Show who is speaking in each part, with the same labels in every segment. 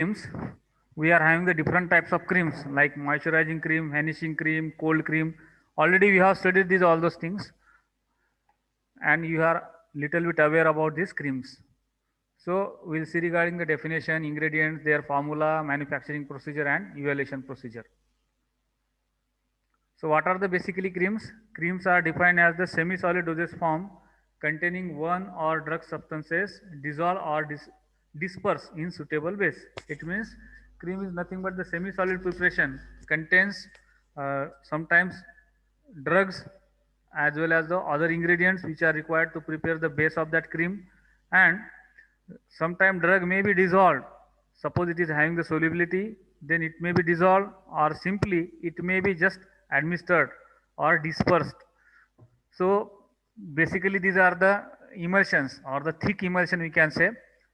Speaker 1: creams, we are having the different types of creams like moisturizing cream, vanishing cream, cold cream. Already we have studied these all those things, and you are little bit aware about these creams. So we'll see regarding the definition, ingredients, their formula, manufacturing procedure, and evaluation procedure. So what are the basically creams? Creams are defined as the semi-solid dosage form containing one or drug substances dissolve or disperse in suitable base. It means cream is nothing but the semi-solid preparation contains sometimes drugs as well as the other ingredients which are required to prepare the base of that cream, and sometimes drug may be dissolved. Suppose it is having the solubility, then it may be dissolved, or simply it may be just administered or dispersed. So basically these are the emulsions or the thick emulsion we can say,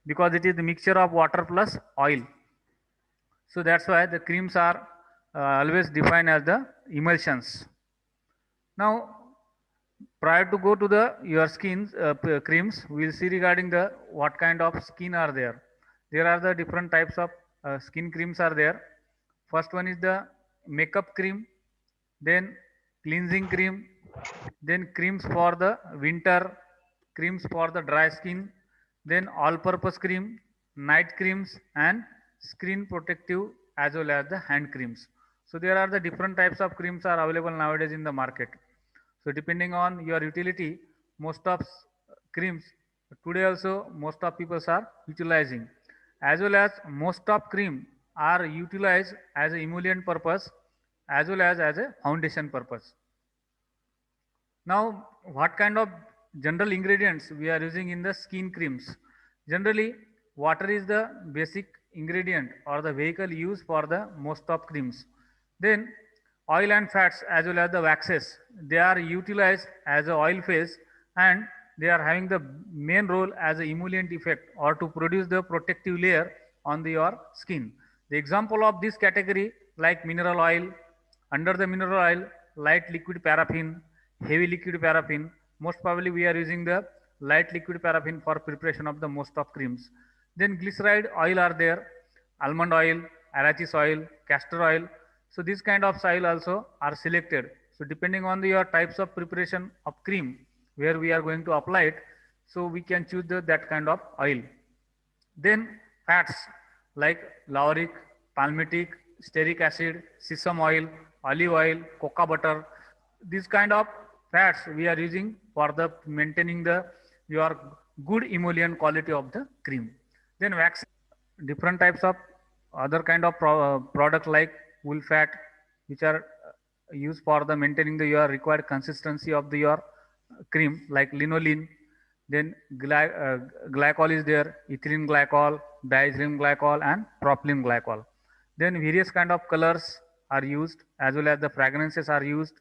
Speaker 1: because it is the mixture of water plus oil. So that's why the creams are always defined as the emulsions. Now prior to go to the your skins creams, we'll see regarding the what kind of skin are there. There are the different types of skin creams are there. First one is the makeup cream, then cleansing cream, then creams for the winter, creams for the dry skin, then all purpose cream, night creams, and skin protective as well as the hand creams. So there are the different types of creams are available nowadays in the market. So depending on your utility, most of creams today also most of people are utilizing, as well as most of cream are utilized as a emollient purpose as well as a foundation purpose. Now, what kind of general ingredients we are using in the skin creams? Generally, water is the basic ingredient or the vehicle used for the most of creams. Then, oil and fats as well as the waxes, they are utilized as a oil phase, and they are having the main role as a emollient effect or to produce the protective layer on your skin. The example of this category like mineral oil, under the mineral oil, light liquid paraffin, heavy liquid paraffin. Most probably we are using the light liquid paraffin for preparation of the most of creams. Then glyceride oil are there, almond oil, arachis oil, castor oil. So these kind of oil also are selected. So depending on your types of preparation of cream, where we are going to apply it, so we can choose that kind of oil. Then fats like lauric, palmitic, stearic acid, sesame oil, cocoa butter. These kind of fats we are using for the maintaining the your good emollient quality of the cream. Then wax, different types of other kind of product like wool fat, which are used for the maintaining your required consistency of your cream like linolene. Then glycol is there, ethylene glycol, diethylene glycol, and propylene glycol. Then various kind of colors are used as well as the fragrances are used.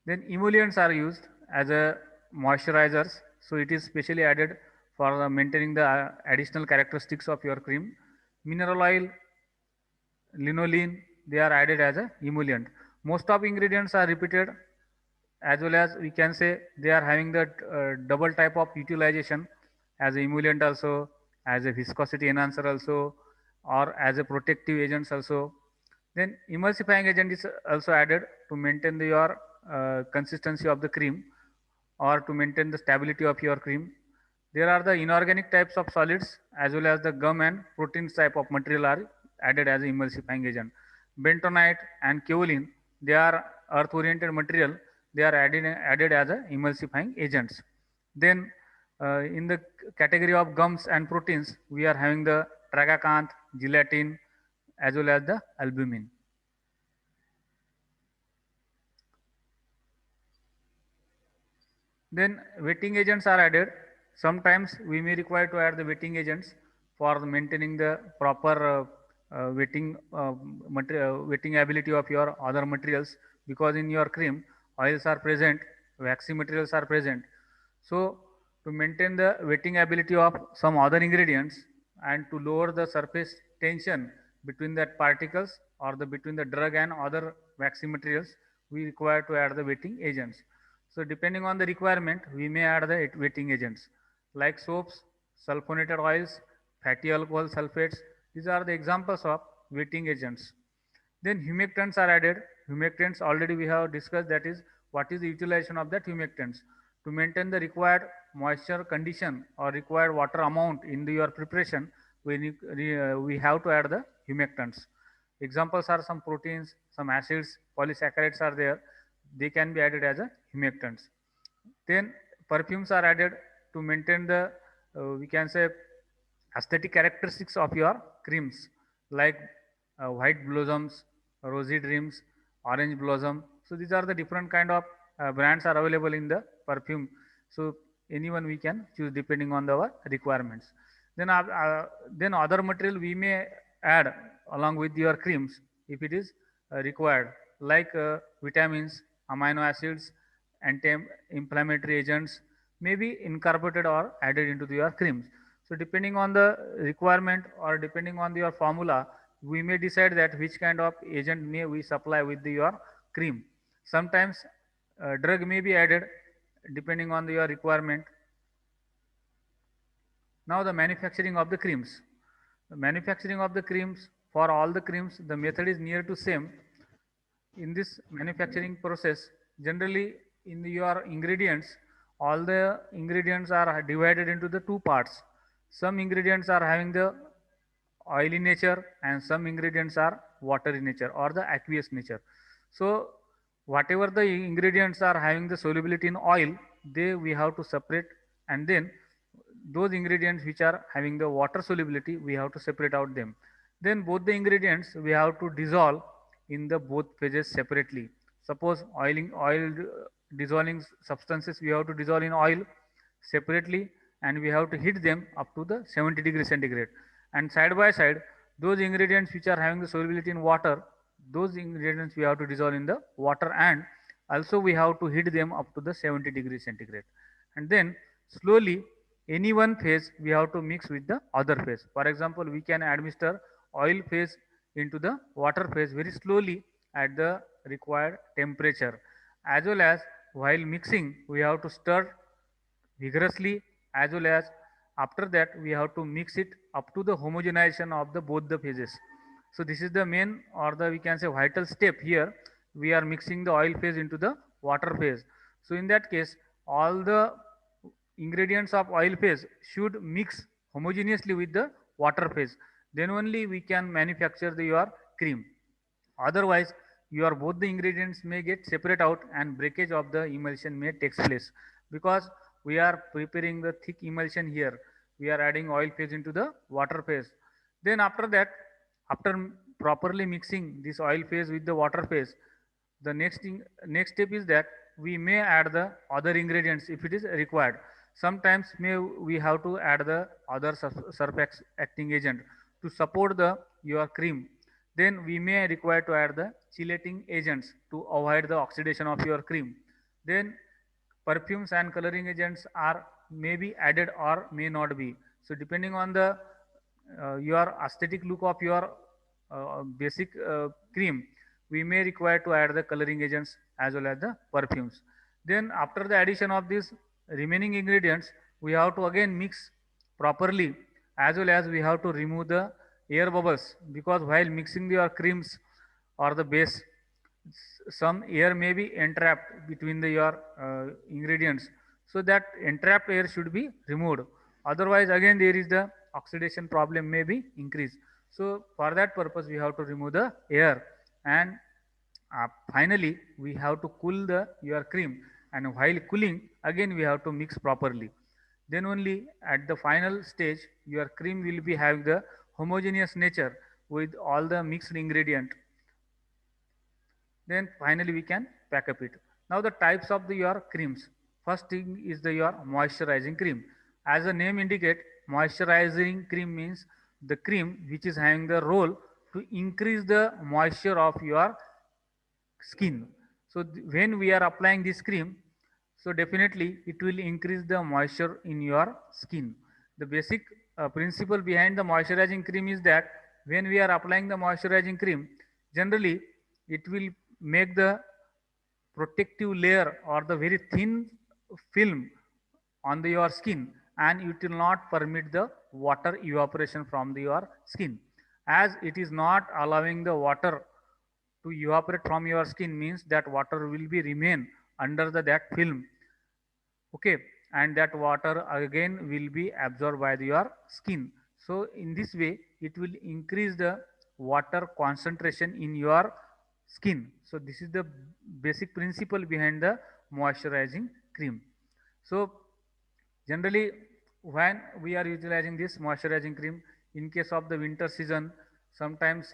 Speaker 1: Then emollients are used as a moisturizers. So it is specially added for maintaining the additional characteristics of your cream. Mineral oil, linolene, they are added as a emollient. Most of ingredients are repeated, as well as we can say they are having the double type of utilization as a emollient also, as a viscosity enhancer also, or as a protective agents also. Then emulsifying agent is also added to maintain your consistency of the cream or to maintain the stability of your cream. There are the inorganic types of solids as well as the gum and proteins type of material are added as emulsifying agent. Bentonite and kaolin, they are earth oriented material, they are added as a emulsifying agents. Then in the category of gums and proteins, we are having the tragacanth, gelatin, as well as the albumin. Then wetting agents are added. Sometimes we may require to add the wetting agents for maintaining the proper wetting ability of your other materials, because in your cream oils are present, waxy materials are present. So to maintain the wetting ability of some other ingredients and to lower the surface tension between that particles or the between the drug and other waxy materials, we require to add the wetting agents. So depending on the requirement, we may add the wetting agents like soaps. sulfonated oils, fatty alcohol sulfates. These are the examples of wetting agents. Then humectants are added. Humectants already we have discussed, that is what is the utilization of that humectants. To maintain the required moisture condition or required water amount in your preparation, we have to add the humectants. Examples are some proteins, some acids, polysaccharides are there. They can be added as a humectants. Then perfumes are added to maintain the, we can say, aesthetic characteristics of your creams, like white blossoms, rosy dreams, orange blossom. So these are the different kind of brands are available in the perfume. So anyone we can choose depending on our requirements. Then other material we may add along with your creams if it is required, like vitamins, amino acids, anti-inflammatory agents may be incorporated or added into your creams. So depending on the requirement or depending on your formula, we may decide that which kind of agent may we supply with your cream. Sometimes drug may be added depending on your requirement. Now the manufacturing of the creams. The manufacturing of the creams, for all the creams, the method is near to same. In this manufacturing process, generally in your ingredients, all the ingredients are divided into the two parts. Some ingredients are having the oily nature and some ingredients are watery nature or the aqueous nature. So whatever the ingredients are having the solubility in oil, they we have to separate, and then those ingredients which are having the water solubility, we have to separate out them. Then both the ingredients we have to dissolve in the both phases separately. Suppose oil dissolving substances we have to dissolve in oil separately, and we have to heat them up to the 70 degree centigrade, and side by side those ingredients which are having the solubility in water, those ingredients we have to dissolve in the water, and also we have to heat them up to the 70 degree centigrade, and then slowly any one phase we have to mix with the other phase. For example, we can administer oil phase into the water phase very slowly at the required temperature, as well as while mixing we have to stir vigorously, as well as after that we have to mix it up to the homogenization of the both the phases. So this is the main, or the we can say vital step here. We are mixing the oil phase into the water phase. So in that case, all the ingredients of oil phase should mix homogeneously with the water phase. Then only we can manufacture your cream. Otherwise, your both the ingredients may get separate out and breakage of the emulsion may takes place, because we are preparing the thick emulsion here. We are adding oil phase into the water phase. Then after that, after properly mixing this oil phase with the water phase, the next step is that we may add the other ingredients if it is required. Sometimes may we have to add the other surface acting agent to support the your cream. Then we may require to add the chelating agents to avoid the oxidation of your cream. Then perfumes and coloring agents are may be added or may not be. So depending on the your aesthetic look of your basic cream, we may require to add the coloring agents as well as the perfumes. Then after the addition of these remaining ingredients, we have to again mix properly, as well as we have to remove the air bubbles, because while mixing your creams or the base, some air may be entrapped between your ingredients. So that entrapped air should be removed. Otherwise, again there is the oxidation problem may be increased. So for that purpose, we have to remove the air, and finally we have to cool the your cream. And while cooling, again we have to mix properly. Then only at the final stage, your cream will be having the homogeneous nature with all the mixed ingredient. Then finally we can pack up it. Now the types of your creams. First thing is your moisturizing cream. As the name indicate, moisturizing cream means the cream which is having the role to increase the moisture of your skin. So when we are applying this cream, so definitely it will increase the moisture in your skin. The basic principle behind the moisturizing cream is that when we are applying the moisturizing cream, generally it will make the protective layer or the very thin film on your skin, and it will not permit the water evaporation from your skin. As it is not allowing the water to evaporate from your skin, means that water will be remain under that film, okay, and that water again will be absorbed by your skin. So in this way it will increase the water concentration in your skin. So this is the basic principle behind the moisturizing cream. So generally, when we are utilizing this moisturizing cream, in case of the winter season, sometimes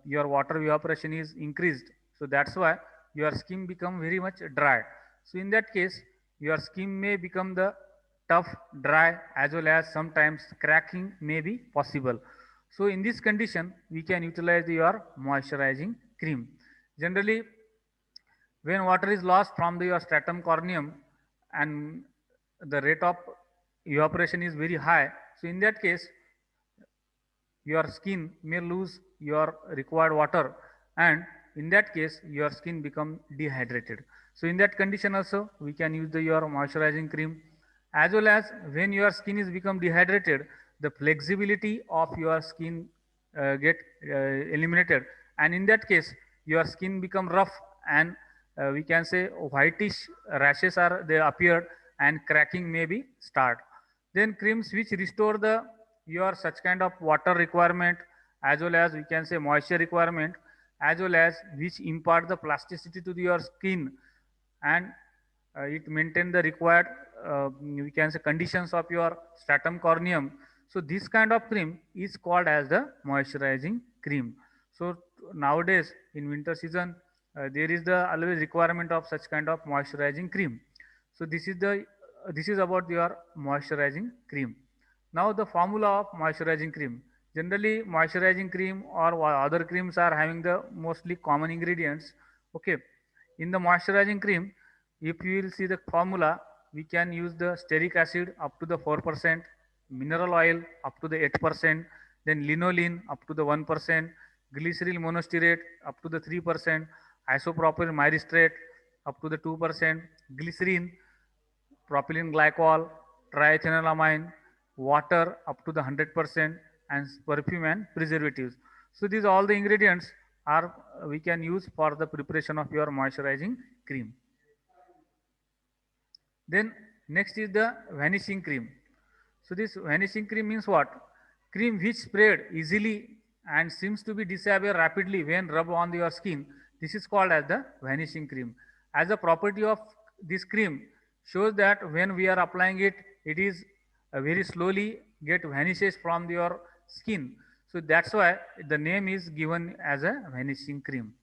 Speaker 1: your water evaporation is increased. So that's why your skin become very much dry. So in that case, your skin may become the tough, dry, as well as sometimes cracking may be possible. So in this condition, we can utilize your moisturizing cream. Generally, when water is lost from your stratum corneum and the rate of evaporation is very high, so in that case your skin may lose your required water, and in that case your skin become dehydrated. So in that condition also we can use your moisturizing cream. As well as when your skin is become dehydrated, the flexibility of your skin get eliminated, and in that case your skin become rough, and we can say whitish rashes are they appeared, and cracking may be start. Then creams which restore the your such kind of water requirement, as well as we can say moisture requirement, as well as which impart the plasticity to your skin, and it maintain the required we can say conditions of your stratum corneum. So this kind of cream is called as the moisturizing cream. So nowadays in winter season there is the always requirement of such kind of moisturizing cream. So this is about your moisturizing cream. Now the formula of moisturizing cream. Generally moisturizing cream or other creams are having the mostly common ingredients. Okay. In the moisturizing cream, if you will see the formula, we can use the stearic acid up to the 4%, mineral oil up to the 8%, then linolene up to the 1%, glyceryl monostearate up to the 3%, isopropyl myristrate up to the 2%, glycerin, propylene glycol, triethanolamine, water up to the 100%, and perfume and preservatives. So these all the ingredients are we can use for the preparation of your moisturizing cream. Then next is the vanishing cream. So this vanishing cream means what? Cream which spread easily and seems to be disappear rapidly when rubbed on your skin. This is called as the vanishing cream. As a property of this cream shows that when we are applying it, it is very slowly get vanishes from your skin. So that's why the name is given as a vanishing cream.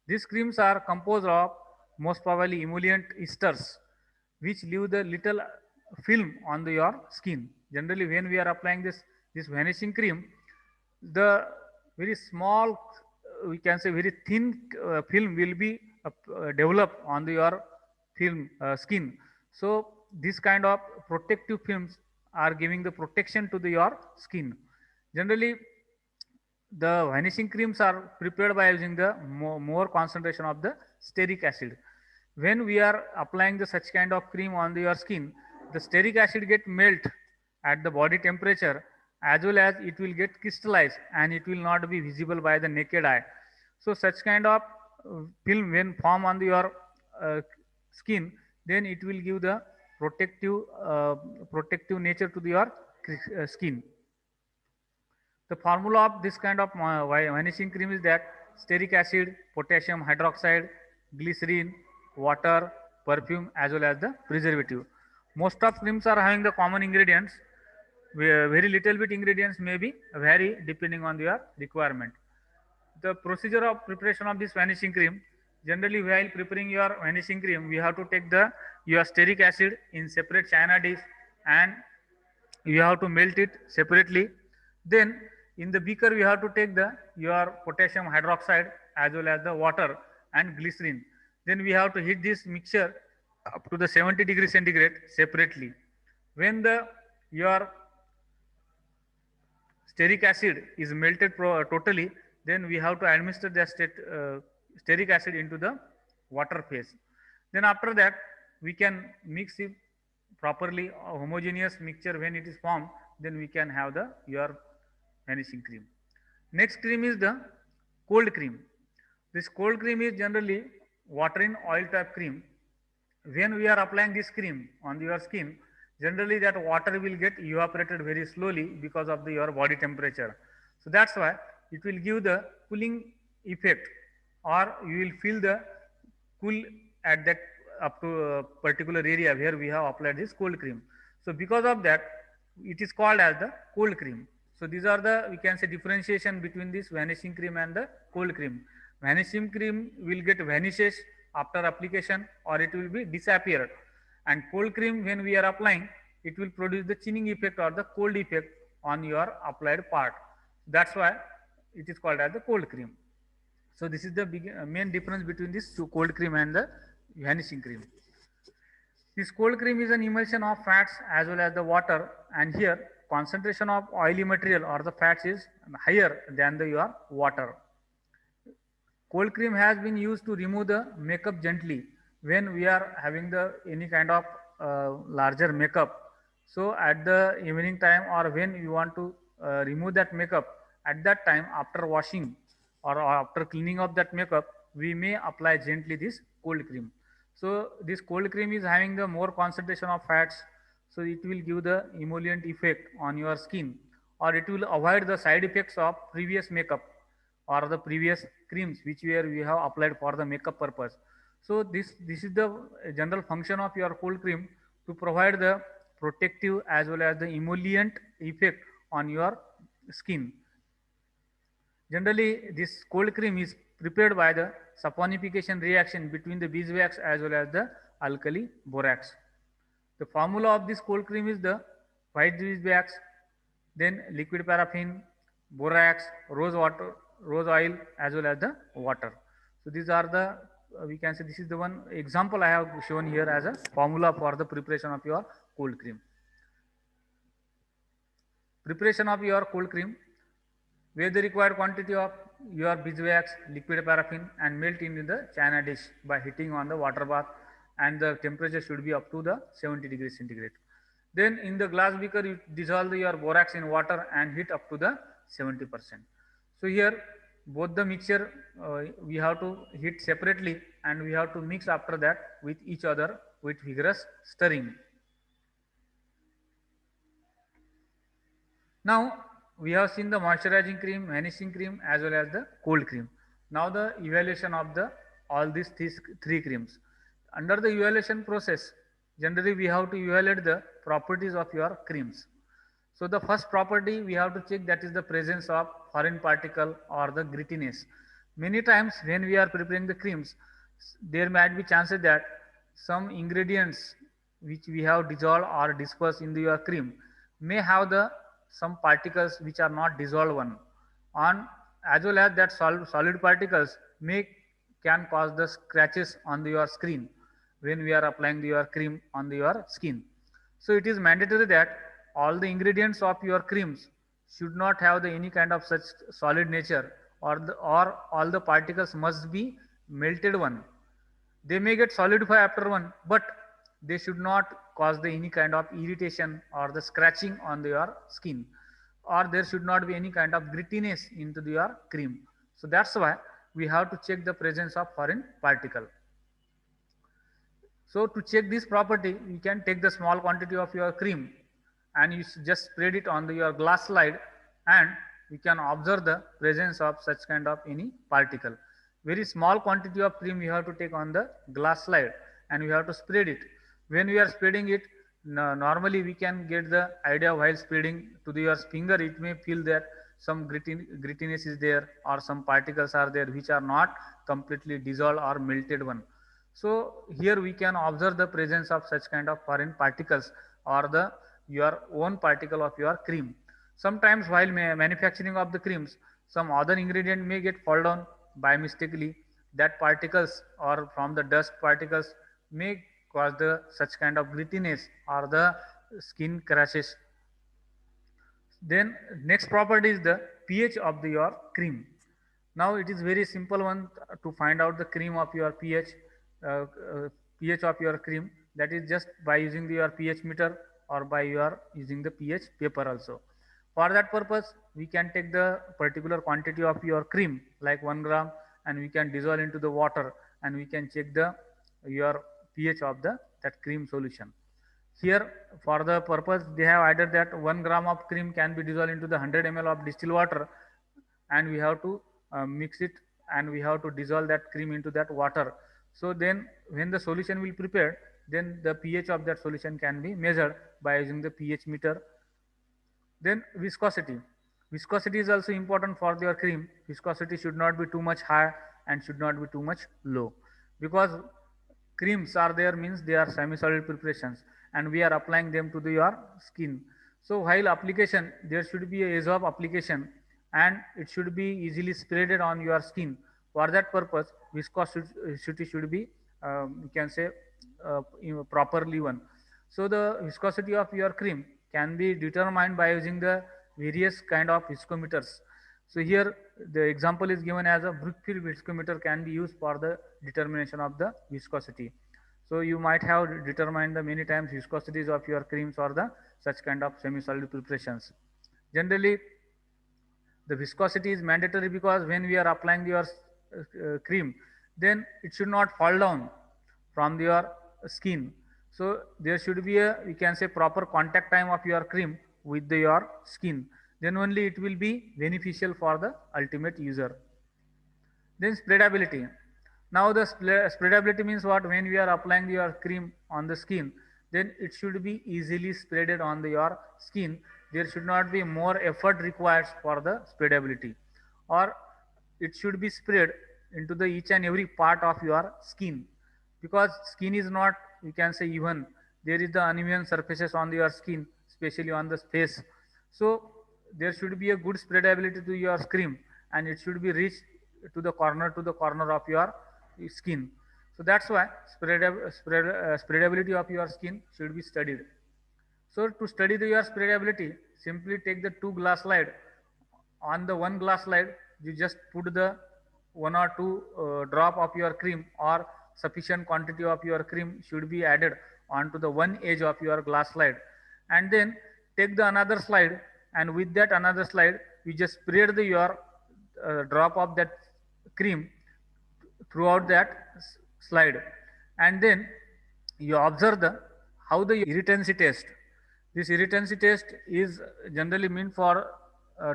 Speaker 1: These creams are composed of most probably emollient esters which leave the little film on your skin. Generally, when we are applying this vanishing cream, the very small, we can say very thin film will be developed on your film skin. So this kind of protective films are giving the protection to your skin. Generally, the vanishing creams are prepared by using the more concentration of the stearic acid. When we are applying the such kind of cream on your skin, the stearic acid get melt at the body temperature, as well as it will get crystallized and it will not be visible by the naked eye. So such kind of film when form on your uh, skin, then it will give the protective protective nature to your skin. The formula of this kind of vanishing cream is that stearic acid, potassium hydroxide, glycerin, water, perfume, as well as the preservative. Most of creams are having the common ingredients. Very little bit ingredients may be vary depending on your requirement. The procedure of preparation of this vanishing cream, generally while preparing your vanishing cream, we have to take the your stearic acid in separate china dish, and you have to melt it separately. Then in the beaker we have to take the your potassium hydroxide as well as the water and glycerin. Then we have to heat this mixture up to the 70 degree centigrade separately. When the your stearic acid is melted totally, then we have to administer the stearic acid into the water phase. Then after that, we can mix it properly homogeneous mixture when it is formed, then we can have the your vanishing cream. Next cream is the cold cream. This cold cream is generally water in oil type cream. When we are applying this cream on your skin, generally that water will get evaporated very slowly because of your body temperature. So that's why it will give the cooling effect, or you will feel the cool at that up to a particular area where we have applied this cold cream. So because of that, it is called as the cold cream. So these are the, we can say, differentiation between this vanishing cream and the cold cream. Vanishing cream will get vanishes after application, or it will be disappeared, and cold cream when we are applying, it will produce the chilling effect or the cold effect on your applied part. That's why it is called as the cold cream. So this is the main difference between this cold cream and the vanishing cream. This cold cream is an emulsion of fats as well as the water, and here concentration of oily material or the fats is higher than your water. Cold cream has been used to remove the makeup gently when we are having the any kind of larger makeup. So at the evening time, or when you want to remove that makeup, at that time after washing or after cleaning of that makeup, we may apply gently this cold cream. So this cold cream is having the more concentration of fats, so it will give the emollient effect on your skin, or it will avoid the side effects of previous makeup or the previous creams which we have applied for the makeup purpose. So this is the general function of your cold cream, to provide the protective as well as the emollient effect on your skin. Generally, this cold cream is prepared by the saponification reaction between the beeswax as well as the alkali borax. The formula of this cold cream is the white beeswax, then liquid paraffin, borax, rose water, rose oil, as well as the water. So these are the, we can say, this is the one example I have shown here as a formula for the preparation of your cold cream. Preparation of your cold cream: weigh the required quantity of your beeswax, liquid paraffin, and melt in the china dish by heating on the water bath, and the temperature should be up to the 70 degrees centigrade. Then in the glass beaker, you dissolve your borax in water and heat up to the 70%. So here both the mixture we have to heat separately, and we have to mix after that with each other with vigorous stirring. Now we have seen the moisturizing cream, vanishing cream, as well as the cold cream. Now the evaluation of the all these three creams. Under the evaluation process, generally we have to evaluate the properties of your creams. So the first property we have to check, that is the presence of foreign particle or the grittiness. Many times when we are preparing the creams, there might be chances that some ingredients which we have dissolved or dispersed in your cream may have the some particles which are not dissolved one, on as well as that solid particles may can cause the scratches on your screen when we are applying your cream on your skin. So it is mandatory that all the ingredients of your creams should not have the any kind of such solid nature, or all the particles must be melted one. They may get solidify after one, but they should not cause the any kind of irritation or the scratching on your skin, or there should not be any kind of grittiness into your cream. So that's why we have to check the presence of foreign particle. So to check this property, you can take the small quantity of your cream and you just spread it on your glass slide, and you can observe the presence of such kind of any particle. Very small quantity of cream you have to take on the glass slide, and you have to spread it. When we are spreading it, normally we can get the idea while spreading to your finger, it may feel that some grittiness is there, or some particles are there which are not completely dissolved or melted one. So here we can observe the presence of such kind of foreign particles, or the your own particle of your cream. Sometimes while manufacturing of the creams, some other ingredient may get fall down by mistakenly. That particles or from the dust particles may cause the such kind of grittiness or the skin crashes. Then next property is the pH of your cream. Now it is very simple one to find out the cream of your pH, pH of your cream. that is just by using your pH meter or by your using the pH paper also. For that purpose, we can take the particular quantity of your cream like 1 gram and we can dissolve into the water and we can check the your pH of the that cream solution. Here for the purpose they have added that 1 gram of cream can be dissolved into the 100 ml of distilled water and we have to mix it and we have to dissolve that cream into that water. So then when the solution will prepare, then the pH of that solution can be measured by using the pH meter. Then viscosity. Viscosity is also important for your cream. Viscosity should not be too much high and should not be too much low, because creams are there means they are semi-solid preparations and we are applying them to your skin. So while application, there should be a ease of application and it should be easily spreaded on your skin. For that purpose, viscosity should be, you can say, properly one. So the viscosity of your cream can be determined by using the various kind of viscometers. So here the example is given as a Brookfield viscometer can be used for the determination of the viscosity. So you might have determined the many times viscosities of your creams or the such kind of semi-solid preparations. Generally, the viscosity is mandatory because when we are applying your cream, then it should not fall down from your skin. So there should be a, you can say, proper contact time of your cream with your skin. Then only it will be beneficial for the ultimate user. Then spreadability. Now the spreadability means what? When we are applying your cream on the skin, then it should be easily spreaded on your skin. There should not be more effort required for the spreadability, or it should be spread into the each and every part of your skin, because skin is not, you can say, even. There is the uneven surfaces on your skin, especially on the face. So there should be a good spreadability to your cream and it should be reached to the corner of your skin. So that's why spreadability of your skin should be studied. So to study your spreadability, simply take the two glass slide. On the one glass slide, you just put the one or two drop of your cream, or sufficient quantity of your cream should be added onto the one edge of your glass slide. And then take the another slide, and with that another slide, you just spread your drop of that cream throughout that slide. And then you observe how the irritancy test. This irritancy test is generally meant for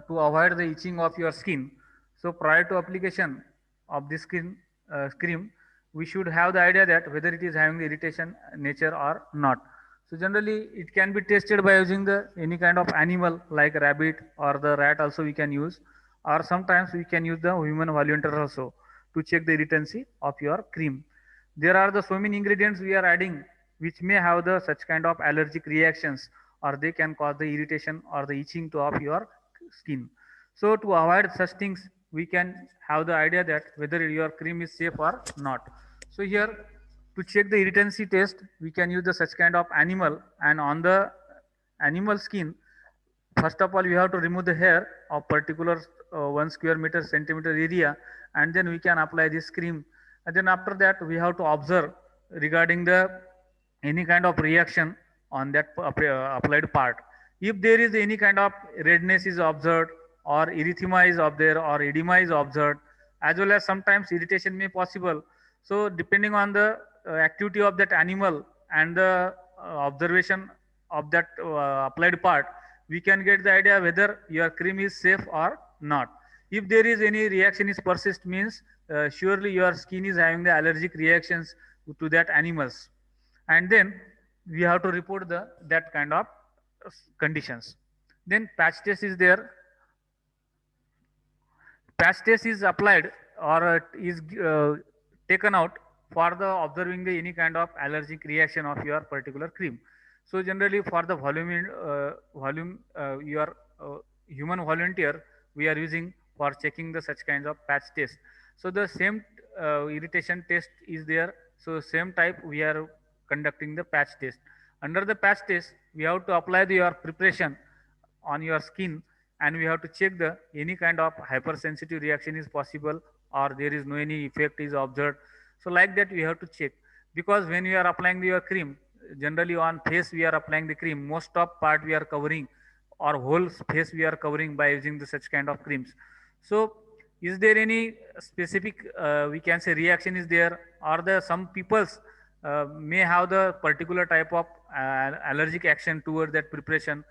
Speaker 1: to avoid the itching of your skin. So prior to application of this cream, we should have the idea that whether it is having the irritation nature or not. So generally it can be tested by using the any kind of animal like rabbit or the rat also we can use, or sometimes we can use the human volunteer also to check the irritancy of your cream. There are the so many ingredients we are adding which may have the such kind of allergic reactions, or they can cause the irritation or the itching to of your skin. So to avoid such things, we can have the idea that whether your cream is safe or not. So here to check the irritancy test, we can use the such kind of animal, and on the animal skin, first of all we have to remove the hair of particular 1 square meter centimeter area, and then we can apply this cream. And then after that we have to observe regarding the any kind of reaction on that applied part. If there is any kind of redness is observed, or erythema is observed, or edema is observed, as well as sometimes irritation may possible. So depending on the activity of that animal and the observation of that applied part, we can get the idea whether your cream is safe or not. If there is any reaction is persist means surely your skin is having the allergic reactions to that animals, and then we have to report the that kind of conditions. Then patch test is there. Patch test is applied or is taken out for the observing the any kind of allergic reaction of your particular cream. So generally for the volume your human volunteer we are using for checking the such kinds of patch test. So the same irritation test is there. So same type we are conducting the patch test. Under the patch test, we have to apply your preparation on your skin, and we have to check the any kind of hypersensitive reaction is possible, or there is no any effect is observed. So like that we have to check, because when you are applying your cream, generally on face we are applying the cream, most of part we are covering or whole face we are covering by using the such kind of creams. So is there any specific we can say reaction is there, or the some people's may have the particular type of allergic action toward that preparation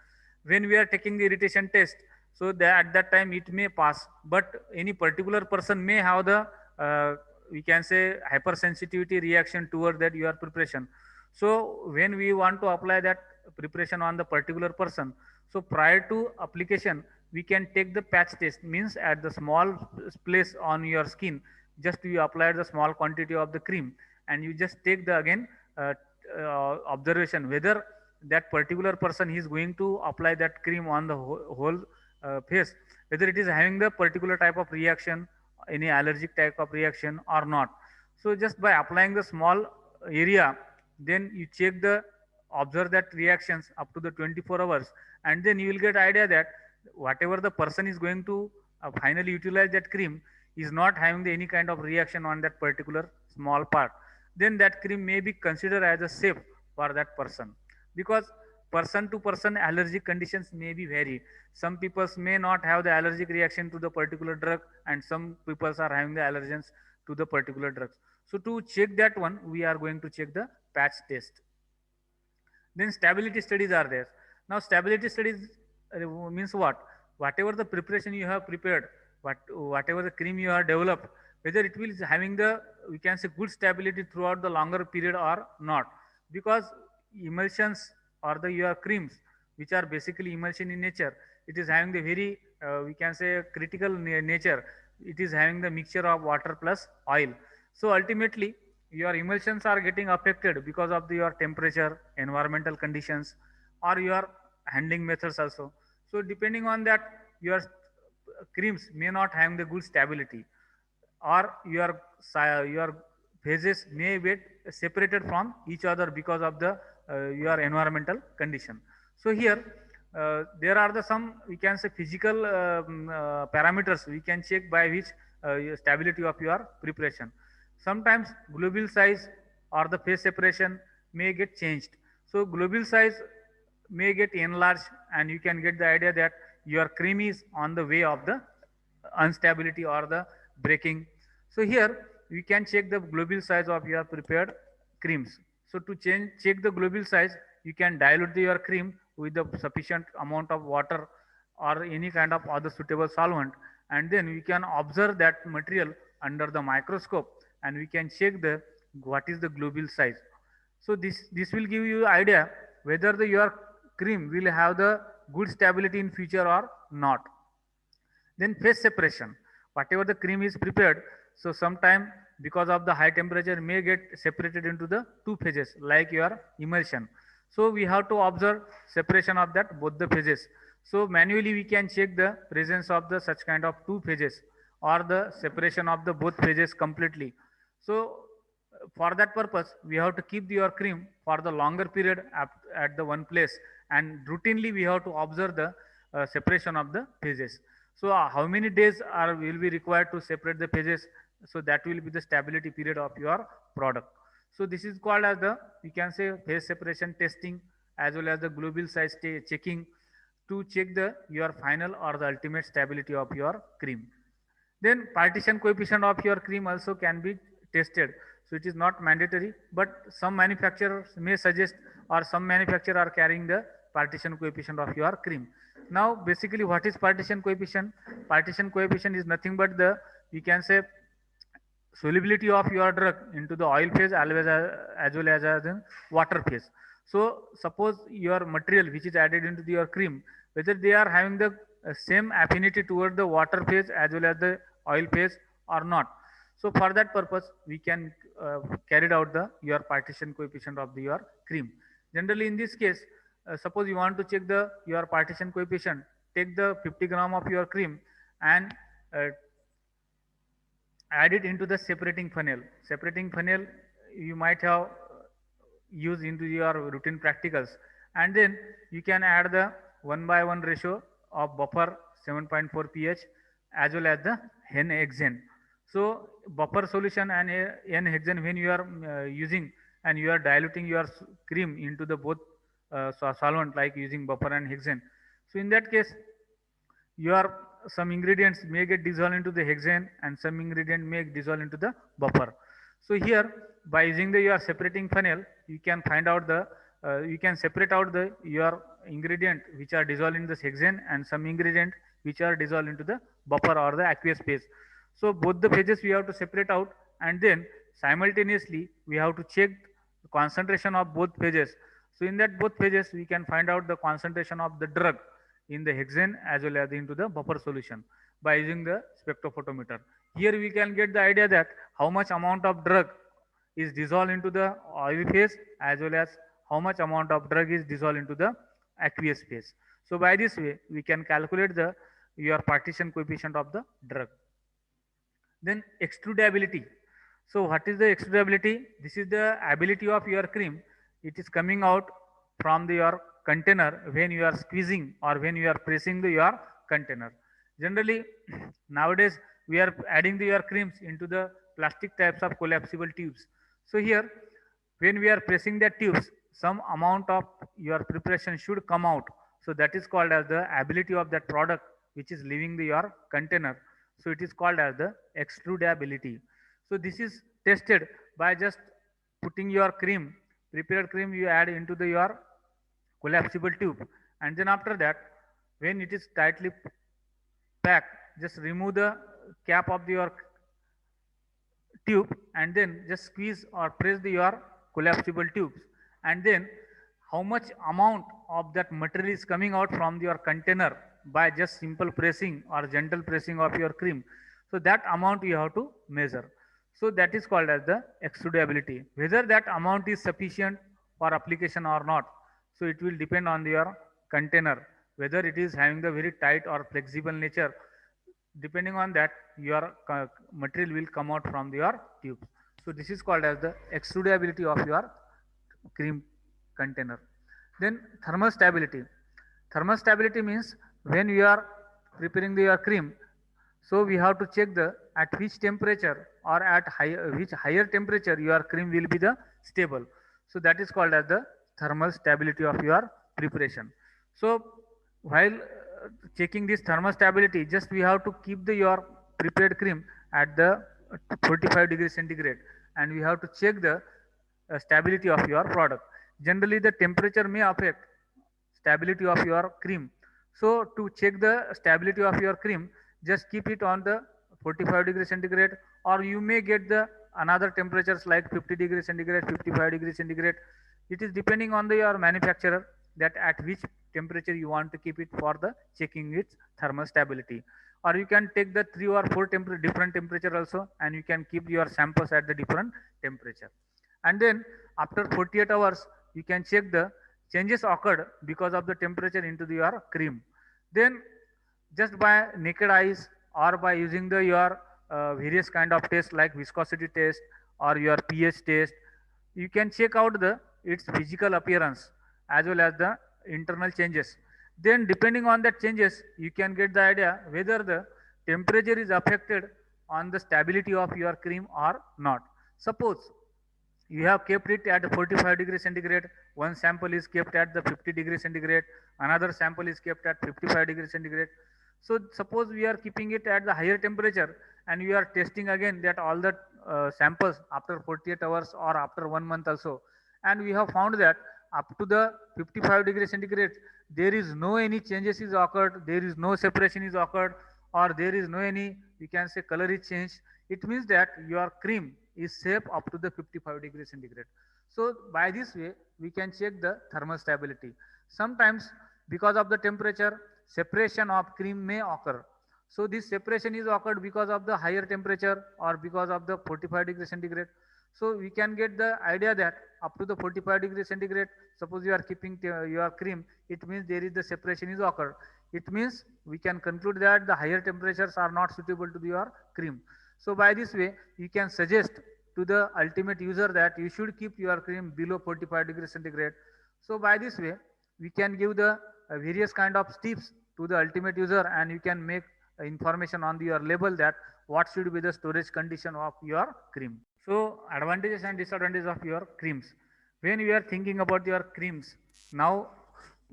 Speaker 1: when we are taking the irritation test, so that at that time it may pass, but any particular person may have the we can say hypersensitivity reaction toward that your preparation. So when we want to apply that preparation on the particular person, so prior to application we can take the patch test, means at the small place on your skin, just you apply the small quantity of the cream and you just take the again observation whether that particular person is going to apply that cream on the whole face, whether it is having the particular type of reaction, any allergic type of reaction or not. So just by applying the small area, then you check the observe that reactions up to the 24 hours, and then you will get idea that whatever the person is going to finally utilize that cream is not having any kind of reaction on that particular small part, then that cream may be considered as a safe for that person, because person to person allergic conditions may be varied. Some people may not have the allergic reaction to the particular drug, and some people are having the allergens to the particular drugs. So to check that one, we are going to check the patch test. Then stability studies are there. Now stability studies means what? Whatever the preparation you have prepared, whatever the cream you have developed, whether it will is having the we can say good stability throughout the longer period or not, because emulsions or the your creams which are basically emulsion in nature, it is having the very we can say critical nature. It is having the mixture of water plus oil. So ultimately your emulsions are getting affected because of your temperature, environmental conditions, or your handling methods also. So depending on that, your creams may not have the good stability, or your phases may get separated from each other because of the your environmental condition. So here there are the some we can say physical parameters we can check by which stability of your preparation. Sometimes globule size or the phase separation may get changed. So globule size may get enlarged, and you can get the idea that your cream is on the way of the instability or the breaking. So here we can check the globule size of your prepared creams. So to check the globule size, you can dilute your cream with the sufficient amount of water or any kind of other suitable solvent, and then we can observe that material under the microscope, and we can check the what is the globule size. So this will give you idea whether your cream will have the good stability in future or not. Then phase separation, whatever the cream is prepared, so sometime because of the high temperature may get separated into the two phases like your emulsion. So we have to observe separation of that both the phases. So manually we can check the presence of the such kind of two phases or the separation of the both phases completely. So for that purpose we have to keep your cream for the longer period at the one place, and routinely we have to observe the separation of the phases. So how many days are will be required to separate the phases, so that will be the stability period of your product. So this is called as the we can say phase separation testing, as well as the globule size checking, to check the your final or the ultimate stability of your cream. Then partition coefficient of your cream also can be tested. So it is not mandatory, but some manufacturers may suggest, or some manufacturer are carrying the partition coefficient of your cream. Now basically what is partition coefficient? Partition coefficient is nothing but the we can say solubility of your drug into the oil phase as well as in water phase. So suppose your material which is added into your cream, whether they are having the same affinity toward the water phase as well as the oil phase or not. So for that purpose, we can carry out the your partition coefficient of your cream. Generally, in this case, suppose you want to check the your partition coefficient, take the 50 gram of your cream and add it into the separating funnel. Separating funnel you might have used into your routine practicals, and then you can add the 1:1 ratio of buffer 7.4 pH as well as the N-hexane. So buffer solution and N-hexane when you are using, and you are diluting your cream into the both solvent like using buffer and hexane. So in that case, your some ingredients may get dissolved into the hexane and some ingredient may dissolve into the buffer. So here, by using the your separating funnel, you can find out the you can separate out the your ingredient which are dissolved in the hexane and some ingredient which are dissolved into the buffer or the aqueous phase. So both the phases we have to separate out, and then simultaneously we have to check the concentration of both phases. So in that both phases we can find out the concentration of the drug in the hexane as well as into the buffer solution by using the spectrophotometer. Here we can get the idea that how much amount of drug is dissolved into the oil phase as well as how much amount of drug is dissolved into the aqueous phase. So by this way we can calculate the your partition coefficient of the drug. Then extrudability. So what is the extrudability? This is the ability of your cream. It is coming out from your container when you are squeezing or when you are pressing your container. Generally, nowadays we are adding your creams into the plastic types of collapsible tubes. So here, when we are pressing the tubes, some amount of your preparation should come out. So that is called as the ability of that product which is leaving your container. So it is called as the extrudability. So this is tested by just putting your cream, prepared cream you add into your collapsible tube, and then after that when it is tightly packed, just remove the cap of your tube and then just squeeze or press your collapsible tubes, and then how much amount of that material is coming out from your container by just simple pressing or gentle pressing of your cream. So that amount you have to measure. So that is called as the extrudability. Whether that amount is sufficient for application or not. So it will depend on your container, whether it is having the very tight or flexible nature. Depending on that, your material will come out from your tubes. So this is called as the extrudability of your cream container. Then thermal stability. Thermal stability means when you are preparing your cream, so we have to check the at which temperature or at which higher temperature your cream will be the stable. So that is called as the thermal stability of your preparation. So while checking this thermal stability, just we have to keep your prepared cream at the 45 degrees centigrade, and we have to check the stability of your product. Generally, the temperature may affect stability of your cream. So to check the stability of your cream, just keep it on the 45 degrees centigrade, or you may get the another temperatures like 50 degrees centigrade, 55 degrees centigrade. It is depending on your manufacturer that at which temperature you want to keep it for the checking its thermal stability. Or you can take the 3 or 4 different temperature also, and you can keep your samples at the different temperature. And then after 48 hours, you can check the changes occurred because of the temperature into your cream. Then just by naked eyes or by using your various kind of tests like viscosity test or your pH test, you can check out its physical appearance as well as the internal changes. Then depending on that changes, you can get the idea whether the temperature is affected on the stability of your cream or not. Suppose you have kept it at 45 degrees centigrade, one sample is kept at the 50 degrees centigrade, another sample is kept at 55 degrees centigrade. So suppose we are keeping it at the higher temperature and we are testing again that all the samples after 48 hours or after 1 month also, and we have found that up to the 55 degrees centigrade there is no any changes is occurred, there is no separation is occurred, or there is no any, we can say, color is changed. It means that your cream is safe up to the 55 degrees centigrade. So by this way we can check the thermal stability. Sometimes because of the temperature, separation of cream may occur. So this separation is occurred because of the higher temperature or because of the 45 degrees centigrade. So we can get the idea that up to the 45 degrees centigrade, suppose you are keeping your cream, it means there is the separation is occurred. It means we can conclude that the higher temperatures are not suitable to your cream. So by this way, you can suggest to the ultimate user that you should keep your cream below 45 degrees centigrade. So by this way, we can give the various kind of tips to the ultimate user, and you can make information on your label that what should be the storage condition of your cream. So advantages and disadvantages of your creams. When you are thinking about your creams, now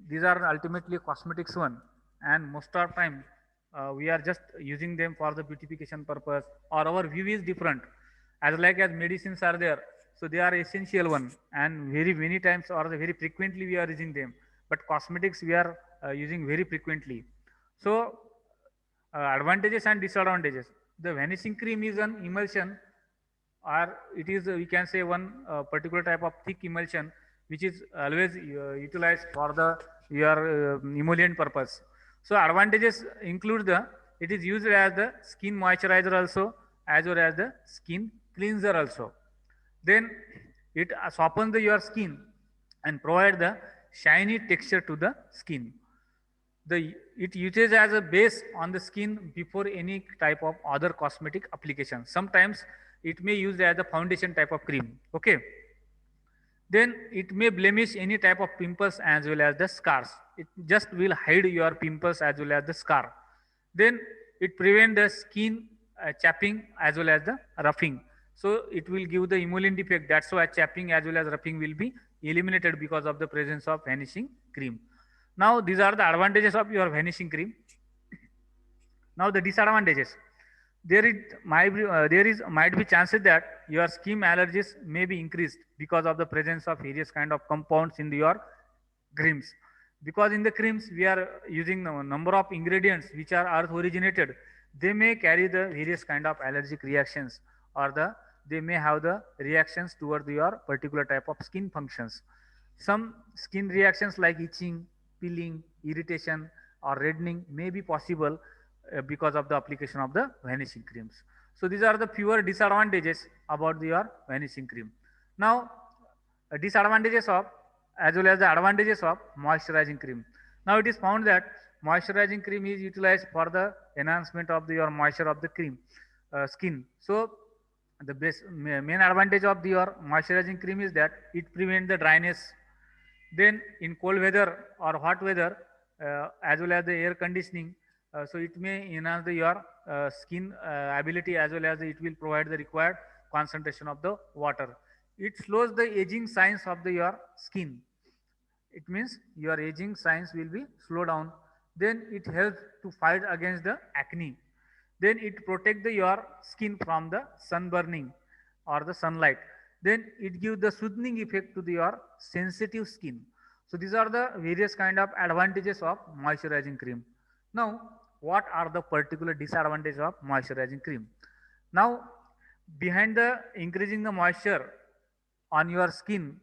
Speaker 1: these are ultimately cosmetics one, and most of time we are just using them for the beautification purpose, or our view is different. As like as medicines are there, so they are essential one, and very many times or the very frequently we are using them. But cosmetics we are using very frequently. So advantages and disadvantages. The vanishing cream is an emulsion, or it is we can say one particular type of thick emulsion which is always utilized for the your emollient purpose. So advantages include the it is used as the skin moisturizer also, as well as the skin cleanser also. Then it softens your skin and provide the shiny texture to the skin. It uses as a base on the skin before any type of other cosmetic application. Sometimes it may use as a foundation type of cream. Okay. Then it may blemish any type of pimples as well as the scars. It just will hide your pimples as well as the scar. Then it prevent the skin chapping as well as the roughing. So it will give the emollient effect. That's why chapping as well as roughing will be eliminated because of the presence of vanishing cream. Now these are the advantages of your vanishing cream. Now the disadvantages. There is might be chances that your skin allergies may be increased because of the presence of various kind of compounds in your creams. Because in the creams we are using a number of ingredients which are earth originated. They may carry the various kind of allergic reactions, or they may have the reactions toward your particular type of skin functions. Some skin reactions like itching, peeling, irritation, or reddening may be possible because of the application of the vanishing creams. So these are the fewer disadvantages about your vanishing cream. Now, disadvantages of as well as the advantages of moisturizing cream. Now it is found that moisturizing cream is utilized for the enhancement of your moisture of the cream skin. So the main advantage of your moisturizing cream is that it prevents the dryness. Then in cold weather or hot weather, as well as the air conditioning, so it may enhance your skin ability, as well as it will provide the required concentration of the water. It slows the aging signs of your skin. It means your aging signs will be slow down. Then it helps to fight against the acne. Then it protects your skin from the sunburning or the sunlight. Then it gives the soothing effect to your sensitive skin. So these are the various kind of advantages of moisturizing cream. Now, what are the particular disadvantages of moisturizing cream? Now, behind the increasing the moisture on your skin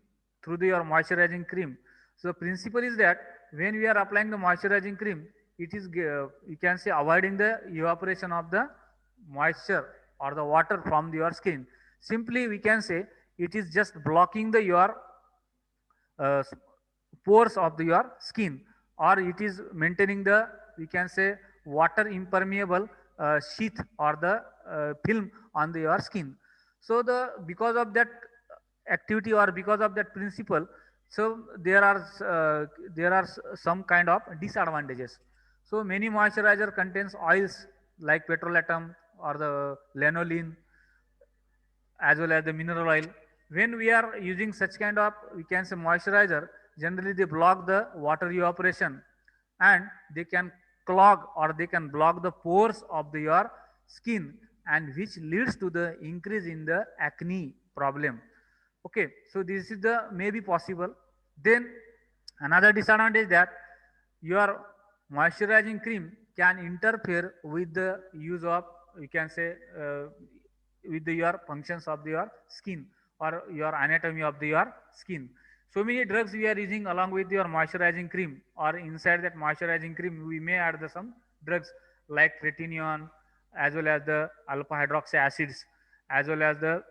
Speaker 1: through your moisturizing cream. So the principle is that when we are applying the moisturizing cream, it is you can say avoiding the evaporation of the moisture or the water from your skin. Simply we can say it is just blocking your uh, pores of your skin, or it is maintaining the we can say water impermeable sheath or the film on your skin. So the because of that activity or because of that principle, so there are some kind of disadvantages. So many moisturizer contains oils like petrolatum or the lanolin, as well as the mineral oil. When we are using such kind of we can say moisturizer, generally they block the water evaporation, and they can clog or they can block the pores of your skin, and which leads to the increase in the acne problem. Okay, so this is the may be possible. Then another disadvantage that your moisturizing cream can interfere with the use of you can say with your functions of your skin or your anatomy of your skin. So many drugs we are using along with your moisturizing cream, or inside that moisturizing cream we may add some drugs like tretinoin, as well as the alpha hydroxy acids, as well as the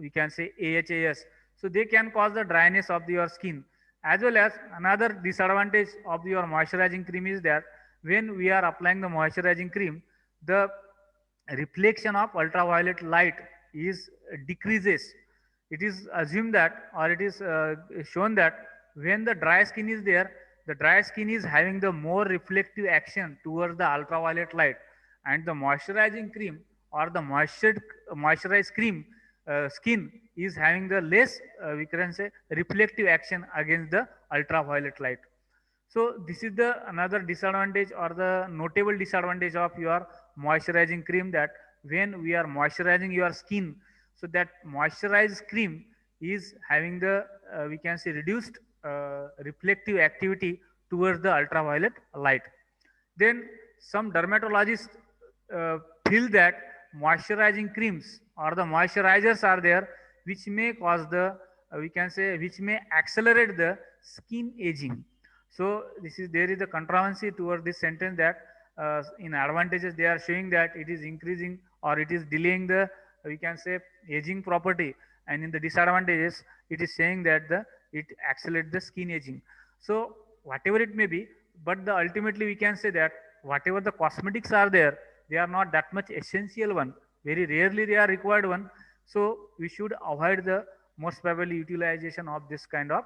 Speaker 1: we can say AHAS. So they can cause the dryness of your skin. As well as another disadvantage of your moisturizing cream is that when we are applying the moisturizing cream, the reflection of ultraviolet light is decreases. It is assumed that, or it is shown that when the dry skin is there, the dry skin is having the more reflective action towards the ultraviolet light, and the moisturizing cream or the moisturized cream skin is having the less, we can say, reflective action against the ultraviolet light. So this is the another disadvantage or the notable disadvantage of your moisturizing cream, that when we are moisturizing your skin, so that moisturized cream is having the, we can say, reduced reflective activity towards the ultraviolet light. Then some dermatologists uh, feel that moisturizing creams or the moisturizers are there which may cause the, we can say, which may accelerate the skin aging. So this is, there is a controversy towards this sentence, that in advantages they are showing that it is increasing or it is delaying the, we can say, aging property, and in the disadvantages it is saying that the, it accelerates the skin aging. So whatever it may be, but the ultimately we can say that whatever the cosmetics are there, they are not that much essential one. Very rarely they are required one. So we should avoid the most probably utilization of this kind of